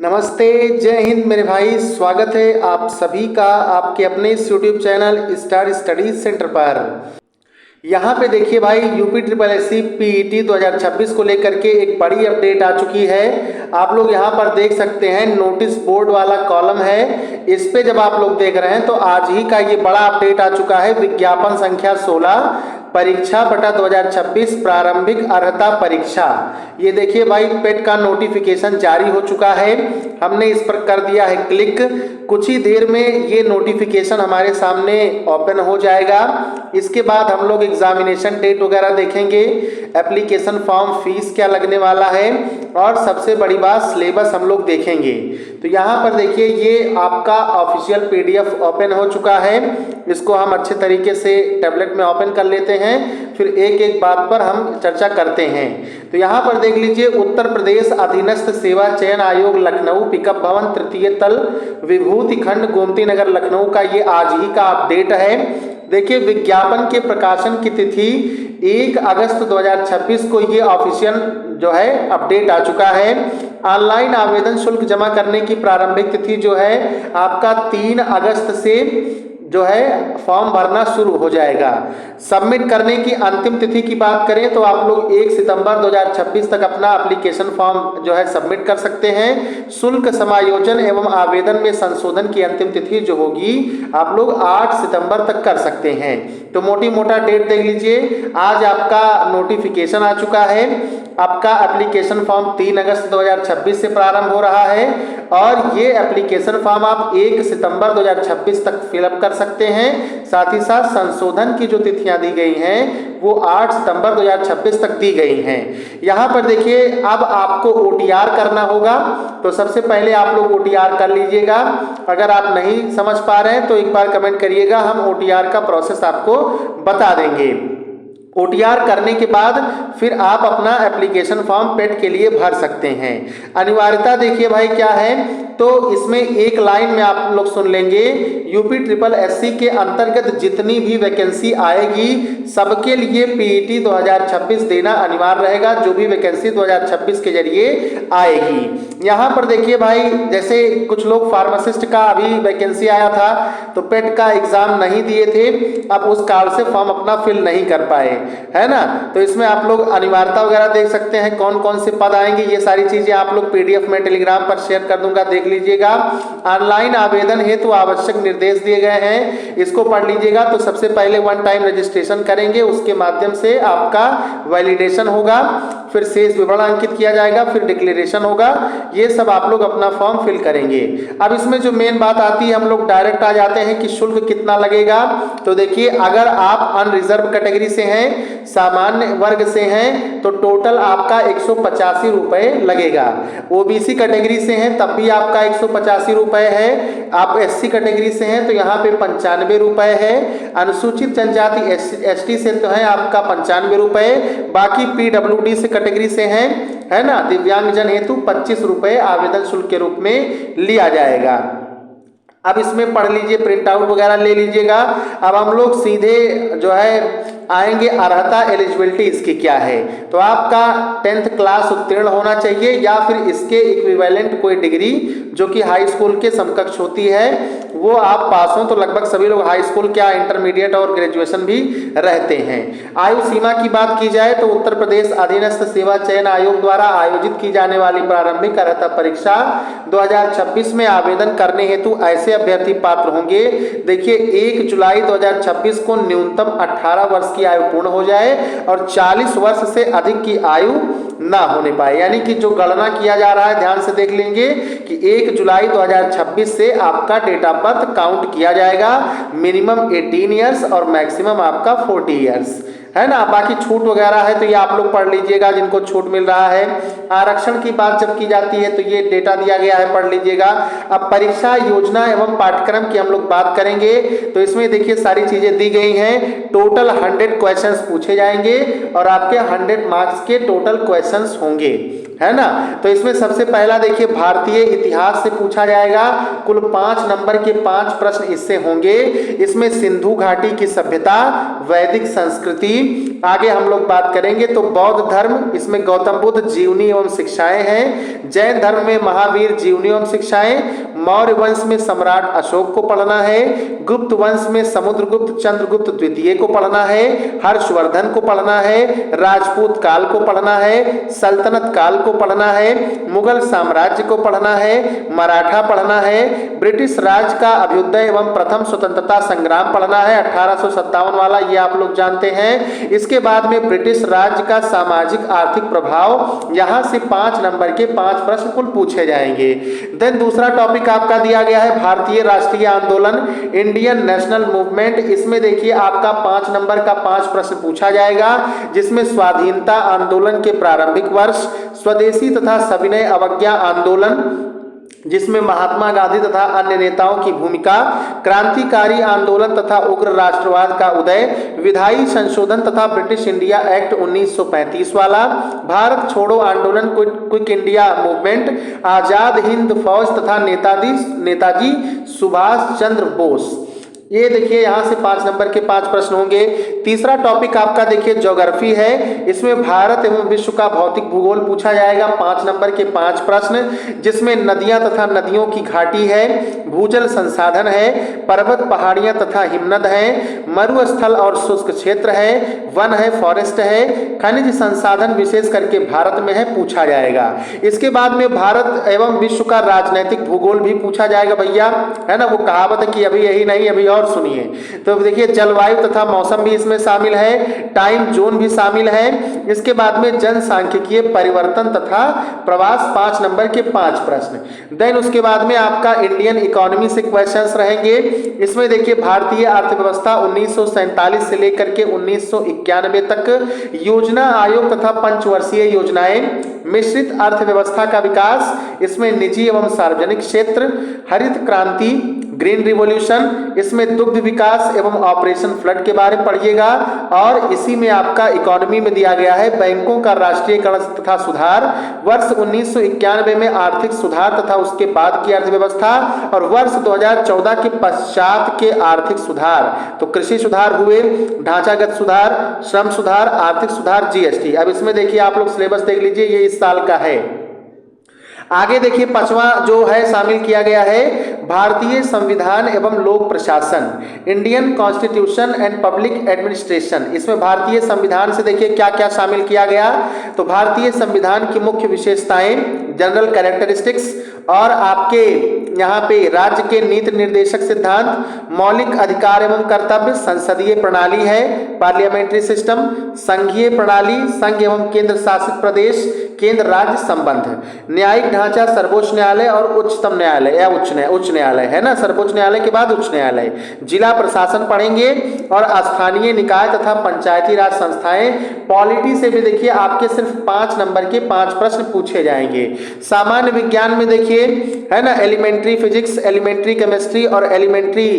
नमस्ते, जय हिंद मेरे भाई। स्वागत है आप सभी का आपके अपने इस YouTube channel star studies centre पर। यहाँ पे देखिए भाई, यूपी ट्रिपल एससी पीईटी 2026 को लेकर के एक बड़ी अपडेट आ चुकी है। आप लोग यहाँ पर देख सकते हैं, नोटिस बोर्ड वाला कॉलम है। इस पे जब आप लोग देख रहे हैं तो आज ही का ये बड़ा अपडेट आ चुका है। विज्ञापन संख्या 16 परीक्षा बटा 2026 प्रारंभिक अर्हता परीक्षा। ये देखिए भाई, पेट का नोटिफिकेशन जारी हो चुका है। हमने इस पर कर दिया है क्लिक। कुछ ही देर में ये नोटिफिकेशन हमारे सामने ओपन हो जाएगा। इसके बाद हम लोग एग्जामिनेशन डेट वगैरह देखेंगे, एप्लीकेशन फॉर्म, फीस क्या लगने वाला है, और सबसे बड़ी बात सिलेबस हम लोग देखेंगे। तो यहाँ पर देखिए, ये आपका ऑफिशियल पीडीएफ ओपन हो चुका है। इसको हम अच्छे तरीके से टैबलेट में ओपन कर लेते हैं, फिर एक एक बात पर हम चर्चा करते हैं। तो यहाँ पर देख लीजिए, उत्तर प्रदेश अधीनस्थ सेवा चयन आयोग लखनऊ, पिकअप भवन, तृतीय तल, विभूति खंड, गोमती नगर, लखनऊ का ये आज ही का अपडेट है। देखिए, विज्ञापन के प्रकाशन की तिथि 1 अगस्त 2026 को ये ऑफिशियल जो है अपडेट आ चुका है। ऑनलाइन आवेदन शुल्क जमा करने की प्रारंभिक तिथि जो है आपका 3 अगस्त से जो है फॉर्म भरना शुरू हो जाएगा। सबमिट करने की अंतिम तिथि की बात करें तो आप लोग 1 सितंबर 2026 तक अपना एप्लीकेशन फॉर्म जो है सबमिट कर सकते हैं। शुल्क समायोजन एवं आवेदन में संशोधन की अंतिम तिथि जो होगी आप लोग 8 सितंबर तक कर सकते हैं। तो मोटी मोटा डेट देख लीजिए, आज आपका नोटिफिकेशन आ चुका है। आपका एप्लीकेशन फॉर्म 3 अगस्त 2026 से प्रारंभ हो रहा है, और ये एप्लीकेशन फॉर्म आप 1 सितंबर 2026 तक फिलअप कर सकते हैं। साथ ही साथ संशोधन की जो तिथियां दी गई हैं वो 8 सितंबर 2026 तक दी गई हैं। यहाँ पर देखिए, अब आपको ओटीआर करना होगा। तो सबसे पहले आप लोग ओटीआर कर लीजिएगा। अगर आप नहीं समझ पा रहे हैं तो एक बार कमेंट करिएगा, हम ओटीआर का प्रोसेस आपको बता देंगे। ओटीआर करने के बाद फिर आप अपना एप्लीकेशन फॉर्म पेट के लिए भर सकते हैं। अनिवार्यता देखिए भाई क्या है, तो इसमें एक लाइन में आप लोग सुन लेंगे, यूपी ट्रिपल एससी के अंतर्गत जितनी भी वैकेंसी आएगी सबके लिए पीईटी 2026 देना अनिवार्य रहेगा, जो भी वैकेंसी 2026 के जरिए आएगी। यहाँ पर देखिए भाई, जैसे कुछ लोग फार्मासिस्ट का अभी वैकेंसी आया था तो पेट का एग्जाम नहीं दिए थे, अब उस कारण से फॉर्म अपना फिल नहीं कर पाए, है ना। तो इसमें आप लोग अनिवार्यता वगैरह देख सकते हैं, कौन कौन से पद आएंगे। ये सारी चीजें आप लोग पीडीएफ में टेलीग्राम पर शेयर कर दूंगा, देख लीजिएगा। ऑनलाइन आवेदन हेतु तो आवश्यक निर्देश दिए गए हैं, इसको पढ़ लीजिएगा। तो सबसे पहले 1 टाइम रजिस्ट्रेशन करेंगे, उसके माध्यम से आपका वैलिडेशन होगा, फिर शेष विवरण अंकित किया जाएगा, फिर डिक्लेरेशन होगा। ये सब आप लोग अपना फॉर्म फिल करेंगे। अब इसमें जो मेन बात आती है, हम लोग डायरेक्ट आ जाते हैं कि शुल्क कितना लगेगा। तो देखिए, अगर आप अनरिजर्व कैटेगरी से हैं, सामान्य वर्ग से हैं, तो टोटल आपका 185 रुपए लगेगा। ओबीसी कैटेगरी से हैं तब भी आपका 185 रुपए है। आप एससी कैटेगरी से हैं तो यहाँ पे 95 रुपए है। अनुसूचित जनजाति एसटी से तो है आपका 95 रुपए। बाकी पीडब्ल्यूडी से कैटेगरी से हैं, है ना, दिव्यांगजन हेतु 25 रुपए आवेदन शुल्क के रूप में लिया जाएगा। अब इसमें पढ़ लीजिए, प्रिंट आउट वगैरह ले लीजिएगा। अब हम लोग सीधे जो है आएंगे, अर्हता एलिजिबिलिटी इसकी क्या है। तो आपका 10th क्लास उत्तीर्ण होना चाहिए, या फिर इसके इक्विवेलेंट कोई डिग्री जो कि हाई स्कूल के समकक्ष होती है वो आप पास हो। तो लगभग सभी लोग हाई स्कूल क्या, इंटरमीडिएट और ग्रेजुएशन भी रहते हैं। आयु सीमा की बात की जाए तो उत्तर प्रदेश अधीनस्थ सेवा चयन आयोग द्वारा आयोजित की जाने वाली प्रारंभिक अर्हता परीक्षा 2026 में आवेदन करने हेतु ऐसे अभ्यर्थी पात्र होंगे। देखिए, 1 जुलाई 2026 को न्यूनतम 18 वर्ष की आयु पूर्ण हो जाए और 40 वर्ष से अधिक की आयु ना होने पाए। यानी कि जो गणना किया जा रहा है, ध्यान से देख लेंगे कि 1 जुलाई 2026 से आपका डेट ऑफ बर्थ काउंट किया जाएगा। मिनिमम 18 ईयर्स और मैक्सिमम आपका 40 ईयर्स, है ना। बाकी छूट वगैरह है तो ये आप लोग पढ़ लीजिएगा, जिनको छूट मिल रहा है। आरक्षण की बात जब की जाती है तो ये डेटा दिया गया है, पढ़ लीजिएगा। अब परीक्षा योजना एवं पाठ्यक्रम की हम लोग बात करेंगे तो इसमें देखिए सारी चीजें दी गई हैं। टोटल 100 क्वेश्चंस पूछे जाएंगे और आपके 100 मार्क्स के टोटल क्वेश्चंस होंगे, है ना। तो इसमें सबसे पहला देखिए, भारतीय इतिहास से पूछा जाएगा। कुल 5 नंबर के 5 प्रश्न इससे होंगे। इसमें सिंधु घाटी की सभ्यता, वैदिक संस्कृति, आगे हम लोग बात करेंगे तो बौद्ध धर्म, इसमें गौतम बुद्ध जीवनी एवं शिक्षाएं हैं। जैन धर्म में महावीर जीवनी एवं शिक्षाएं। मौर्य वंश में सम्राट अशोक को पढ़ना है। गुप्त वंश में समुद्रगुप्त चंद्रगुप्त द्वितीय को पढ़ना है। हर्षवर्धन को पढ़ना है। राजपूत काल को पढ़ना है। सल्तनत काल को पढ़ना है। मुगल साम्राज्य को पढ़ना है। मराठा पढ़ना है। ब्रिटिश राज का अभ्युदय एवं प्रथम स्वतंत्रता संग्राम पढ़ना है 1857 वाला, ये आप लोग जानते हैं। इसके बाद में ब्रिटिश राज का सामाजिक आर्थिक प्रभाव, यहां से 5 नंबर के 5 प्रश्न कुल पूछे जाएंगे। देन दूसरा टॉपिक आपका दिया गया है भारतीय राष्ट्रीय आंदोलन, इंडियन नेशनल मूवमेंट। इसमें देखिए आपका 5 नंबर का 5 प्रश्न पूछा जाएगा, जिसमें स्वाधीनता आंदोलन के प्रारंभिक वर्ष, स्वदेशी तथा सविनय अवज्ञा आंदोलन जिसमें महात्मा गांधी तथा अन्य नेताओं की भूमिका, क्रांतिकारी आंदोलन तथा उग्र राष्ट्रवाद का उदय, विधायी संशोधन तथा ब्रिटिश इंडिया एक्ट 1935 वाला, भारत छोड़ो आंदोलन quit India movement, Azad Hind फौज तथा नेताजी सुभाष चंद्र बोस। ये देखिए यहाँ से 5 नंबर के 5 प्रश्न होंगे। तीसरा टॉपिक आपका देखिए ज्योग्राफी है, इसमें भारत एवं विश्व का भौतिक भूगोल पूछा जाएगा 5 नंबर के 5 प्रश्न, जिसमें नदियां तथा नदियों की घाटी है, भूजल संसाधन है, पर्वत पहाड़ियां तथा हिमनद है, मरुस्थल और शुष्क क्षेत्र है, वन है, फॉरेस्ट है, खनिज संसाधन विशेष करके भारत में है, पूछा जाएगा। इसके बाद में भारत एवं विश्व का राजनैतिक भूगोल भी पूछा जाएगा भैया, है ना। वो कहावत है कि अभी यही नहीं अभी और सुनिए। तो देखिए जलवायु तथा मौसम भी इसमें शामिल है, टाइम जोन भी शामिल है। इसके बाद में जनसांख्यिकीय परिवर्तन तथा प्रवास 5 नंबर के 5 प्रश्न। देन उसके बाद में आपका इंडियन इकोनॉमी से क्वेश्चंस रहेंगे। इसमें देखिए भारतीय अर्थव्यवस्था 1947 से लेकर के 1991 तक, योजना आयोग तथा पंचवर्षीय योजनाएं, मिश्रित अर्थव्यवस्था का विकास, इसमें निजी एवं सार्वजनिक क्षेत्र, हरित क्रांति ग्रीन रिवॉल्यूशन, इसमें दुग्ध विकास एवं ऑपरेशन फ्लड के बारे में पढ़िएगा। और इसी में आपका इकोनॉमी में दिया गया है बैंकों का राष्ट्रीयकरण तथा सुधार, वर्ष 1991 में आर्थिक सुधार तथा उसके बाद की अर्थव्यवस्था, और वर्ष 2014 के पश्चात के आर्थिक सुधार। तो कृषि सुधार हुए, ढांचागत सुधार, श्रम सुधार, आर्थिक सुधार, जीएसटी। अब इसमें देखिए आप लोग सिलेबस देख लीजिए, ये इस साल का है। आगे देखिए 5वां जो है शामिल किया गया है भारतीय संविधान एवं लोक प्रशासन, Indian constitution and public administration. इसमें भारतीय संविधान से देखिए क्या क्या शामिल किया गया। तो भारतीय संविधान की मुख्य विशेषताएं, जनरल कैरेक्टरिस्टिक्स, और आपके यहाँ पे राज्य के नीति निर्देशक सिद्धांत, मौलिक अधिकार एवं कर्तव्य, संसदीय प्रणाली है, पार्लियामेंट्री सिस्टम, संघीय प्रणाली, संघ एवं केंद्र शासित प्रदेश, केंद्र राज्य संबंध, न्यायिक ढांचा, सर्वोच्च न्यायालय और उच्चतम न्यायालय या उच्च न्यायालय है ना, सर्वोच्च न्यायालय के बाद उच्च न्यायालय, जिला प्रशासन पढ़ेंगे, और स्थानीय निकाय तथा पंचायती राज संस्थाएं। पॉलिटी से भी देखिए आपके सिर्फ 5 नंबर के 5 प्रश्न पूछे जाएंगे। सामान्य विज्ञान में देखिए है ना, एलिमेंट्री फिजिक्स, एलिमेंट्री केमिस्ट्री और एलिमेंट्री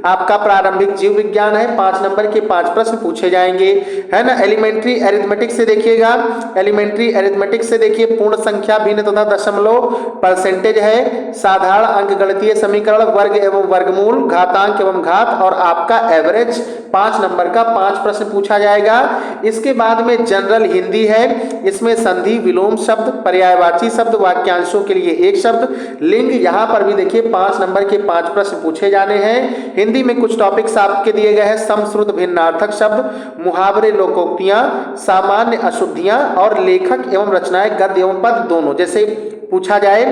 आपका प्रारंभिक जीव विज्ञान है, 5 नंबर के 5 प्रश्न पूछे जाएंगे, है ना। एलिमेंट्री अरिथमेटिक से देखिएगा, एलिमेंट्री अरिथमेटिक से देखिए पूर्ण संख्या, भिन्न तथा दशमलव, परसेंटेज है, साधारण अंकगणितीय समीकरण, वर्ग एवं वर्गमूल, घातांक एवं घात, और आपका एवरेज 5 नंबर का 5 प्रश्न पूछा जाएगा। इसके बाद में जनरल हिंदी है, इसमें संधि, विलोम शब्द, पर्यायवाची शब्द, वाक्यांशों के लिए एक शब्द, लिंग, यहाँ पर भी देखिए 5 नंबर के 5 प्रश्न पूछे जाने हैं। हिंदी में कुछ टॉपिक्स आपके दिए गए हैं, समश्रुत भिन्नार्थक शब्द, मुहावरे, लोकोक्तियां, सामान्य अशुद्धियां, और लेखक एवं रचनाएं गद्य एवं पद दोनों। जैसे पूछा जाए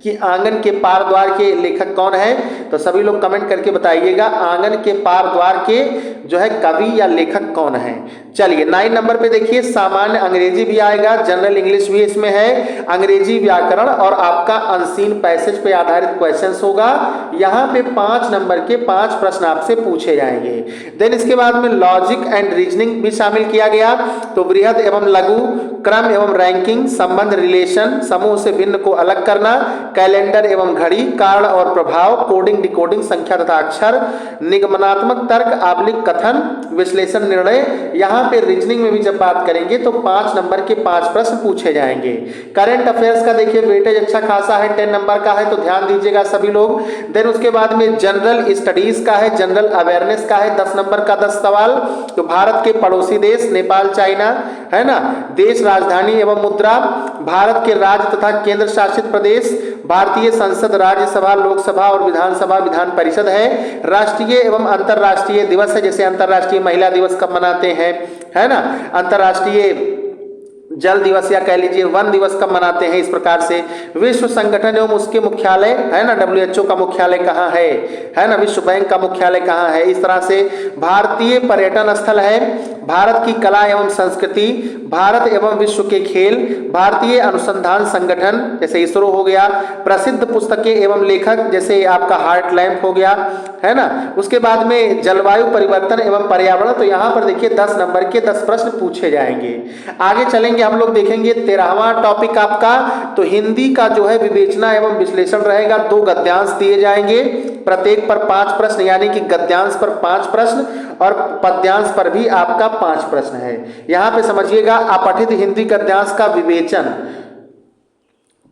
कि आंगन के पार द्वार के लेखक कौन है, तो सभी लोग कमेंट करके बताइएगा आंगन के पार द्वार के जो है कवि या लेखक कौन है। चलिए 9 नंबर पे देखिए सामान्य अंग्रेजी भी आएगा, जनरल इंग्लिश भी इसमें है, अंग्रेजी व्याकरण और आपका अनसीन पैसेज पे आधारित क्वेश्चंस होगा। यहाँ पे 5 नंबर के 5 प्रश्न आपसे पूछे जाएंगे। देन इसके बाद में लॉजिक एंड रीजनिंग भी शामिल किया गया। तो बृहद एवं लघु, क्रम एवं रैंकिंग, संबंध रिलेशन, समूह से भिन्न को अलग करना, कैलेंडर एवं घड़ी, कारण और प्रभाव, कोडिंग डिकोडिंग, संख्या तथा अक्षर, निगमनात्मक तर्क, आबलिक कथन, विश्लेषण, निर्णय। यहाँ पे रीजनिंग में भी जब बात करेंगे तो 5 नंबर के 5 प्रश्न पूछे जाएंगे। करंट अफेयर्स का देखिए वेटेज अच्छा खासा है, 10 नंबर का है, तो ध्यान दीजिएगा सभी लोग। देन उसके बाद में जनरल स्टडीज का है, जनरल अवेयरनेस का है, 10 नंबर का 10 सवाल। तो भारत के पड़ोसी देश नेपाल, चाइना, है ना, देश, राजधानी एवं मुद्रा, भारत के राज्य तथा केंद्र शासित प्रदेश, भारतीय संसद, राज्यसभा, लोकसभा और विधानसभा, विधान परिषद है, राष्ट्रीय एवं अंतर्राष्ट्रीय दिवस है, जैसे अंतर्राष्ट्रीय महिला दिवस कब मनाते हैं, है ना, अंतर्राष्ट्रीय जल दिवस या कह लीजिए वन दिवस कब मनाते हैं, इस प्रकार से। विश्व संगठन एवं उसके मुख्यालय, है ना, WHO का मुख्यालय कहाँ है ना, विश्व बैंक का मुख्यालय कहाँ है, इस तरह से। भारतीय पर्यटन स्थल है, भारत की कला एवं संस्कृति, भारत एवं विश्व के खेल, भारतीय अनुसंधान संगठन जैसे इसरो हो गया, प्रसिद्ध पुस्तकें एवं लेखक जैसे आपका हार्ट लैम्प हो गया, है ना। उसके बाद में जलवायु परिवर्तन एवं पर्यावरण। तो यहाँ पर देखिए 10 नंबर के 10 प्रश्न पूछे जाएंगे। आगे चलेंगे हम लोग देखेंगे 13वां टॉपिक आपका, तो हिंदी का जो है विवेचना एवं विश्लेषण रहेगा। 2 गद्यांश दिए जाएंगे, प्रत्येक पर 5 प्रश्न, यानी कि गद्यांश पर 5 प्रश्न और पद्यांश पर भी आपका 5 प्रश्न है। यहाँ पे समझिएगा अपठित हिंदी गद्यांश का विवेचन,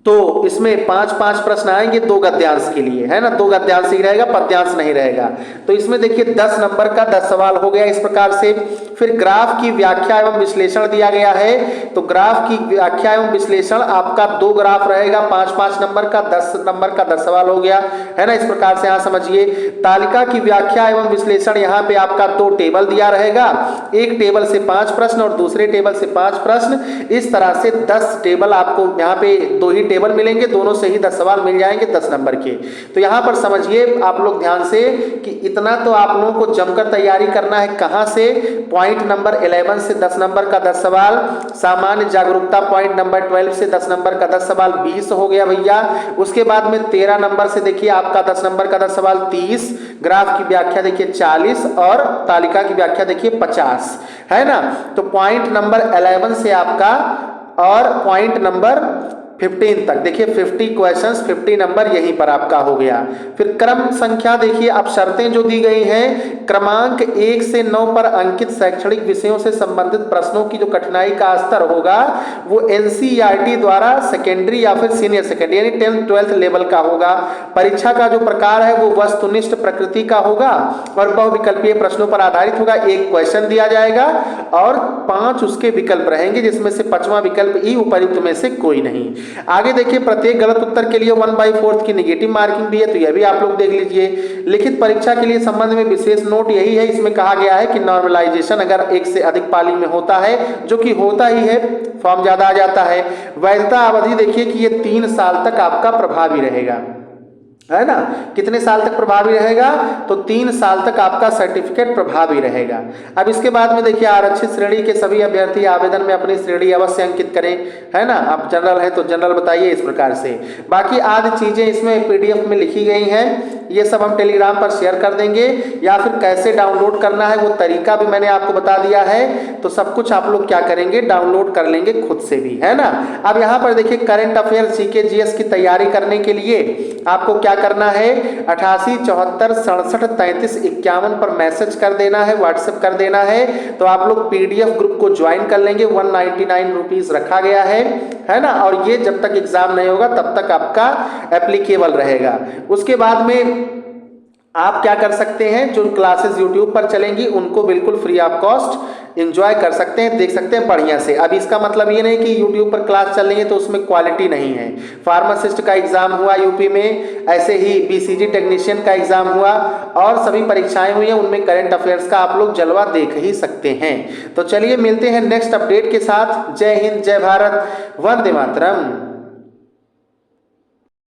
तो इसमें 5-5 प्रश्न आएंगे 2 गद्यांश के लिए, है ना, 2 गद्यांश ही रहेगा, पद्यांश नहीं रहेगा। तो इसमें देखिए 10 नंबर का 10 सवाल हो गया इस प्रकार से। फिर ग्राफ की व्याख्या एवं विश्लेषण दिया गया है, तो ग्राफ की व्याख्या एवं विश्लेषण आपका 2 ग्राफ रहेगा, 5-5 नंबर का, 10 नंबर का 10 सवाल हो गया, है ना, इस प्रकार से यहाँ समझिए। तालिका की व्याख्या एवं विश्लेषण, यहाँ पे आपका 2 टेबल दिया रहेगा, एक टेबल से 5 प्रश्न और दूसरे टेबल से 5 प्रश्न, इस तरह से 10 टेबल आपको यहाँ पे 2 ही टेबल मिलेंगे, दोनों से ही 10 सवाल मिल जाएंगे 10 नंबर के। तो यहाँ पर समझिए आप लोग ध्यान से कि इतना तो आप लोगों को जमकर तैयारी करना है। कहाँ से? पॉइंट नंबर 11 से 10 नंबर का 10 सवाल, सामान्य जागरूकता पॉइंट नंबर 12 से 10 नंबर का 10 सवाल 20 हो गया भैया। उसके बाद में 13 नंबर से देखिए आपका 10 नंबर का 10 सवाल 30, ग्राफ की व्याख्या देखिए 40 और तालिका की व्याख्या देखिए 50, है ना। तो पॉइंट नंबर 11 से आपका और पॉइंट नंबर 15 तक देखिए 50 क्वेश्चंस, 50 नंबर यहीं पर आपका हो गया। फिर क्रम संख्या देखिए, अब शर्तें जो दी गई हैं, क्रमांक 1 से 9 पर अंकित शैक्षणिक विषयों से संबंधित प्रश्नों की जो कठिनाई का स्तर होगा वो NCERT द्वारा सेकेंडरी या फिर सीनियर सेकेंडरी यानी 10th 12th लेवल का होगा। परीक्षा का जो प्रकार है वो वस्तुनिष्ठ प्रकृति का होगा और बहुविकल्पीय प्रश्नों पर आधारित होगा। 1 क्वेश्चन दिया जाएगा और 5 उसके विकल्प रहेंगे, जिसमें से 5वां विकल्प ई उपयुक्त में से कोई नहीं। आगे देखिए प्रत्येक गलत उत्तर के लिए 1/4 की नेगेटिव मार्किंग भी है, तो यह भी आप लोग देख लीजिए। लिखित परीक्षा के लिए संबंध में विशेष नोट यही है, इसमें कहा गया है कि नॉर्मलाइजेशन अगर 1 से अधिक पाली में होता है, जो कि होता ही है, फॉर्म ज्यादा आ जाता है। वैधता अवधि देखिए कि ये 3 साल तक आपका प्रभावी रहेगा, है ना। कितने साल तक प्रभावी रहेगा? तो 3 साल तक आपका सर्टिफिकेट प्रभावी रहेगा। अब इसके बाद में देखिए आरक्षित श्रेणी के सभी अभ्यर्थी आवेदन में अपनी श्रेणी अवश्य अंकित करें, है ना। अब जनरल है तो जनरल बताइए, इस प्रकार से। बाकी आदि चीजें इसमें PDF में लिखी गई हैं, ये सब हम टेलीग्राम पर शेयर कर देंगे, या फिर कैसे डाउनलोड करना है वो तरीका भी मैंने आपको बता दिया है। तो सब कुछ आप लोग क्या करेंगे, डाउनलोड कर लेंगे खुद से भी, है ना। अब यहाँ पर देखिए करंट अफेयर GK GS की तैयारी करने के लिए आपको क्या करना है, 88 74 67 33 51 पर मैसेज कर देना है, व्हाट्सएप कर देना है। तो आप लोग PDF ग्रुप को ज्वाइन कर लेंगे, 199 रुपीज रखा गया है ना। और ये जब तक एग्जाम नहीं होगा तब तक आपका एप्लीकेबल रहेगा। उसके बाद में आप क्या कर सकते हैं, जो क्लासेस YouTube पर चलेंगी उनको बिल्कुल फ्री ऑफ कॉस्ट एंजॉय कर सकते हैं, देख सकते हैं बढ़िया से। अब इसका मतलब ये नहीं कि YouTube पर क्लास चल रही है तो उसमें क्वालिटी नहीं है। फार्मासिस्ट का एग्जाम हुआ यूपी में, ऐसे ही BCG टेक्नीशियन का एग्जाम हुआ और सभी परीक्षाएं हुई हैं, उनमें करंट अफेयर्स का आप लोग जलवा देख ही सकते हैं। तो चलिए मिलते हैं नेक्स्ट अपडेट के साथ। जय हिंद, जय भारत, वंदे मातरम।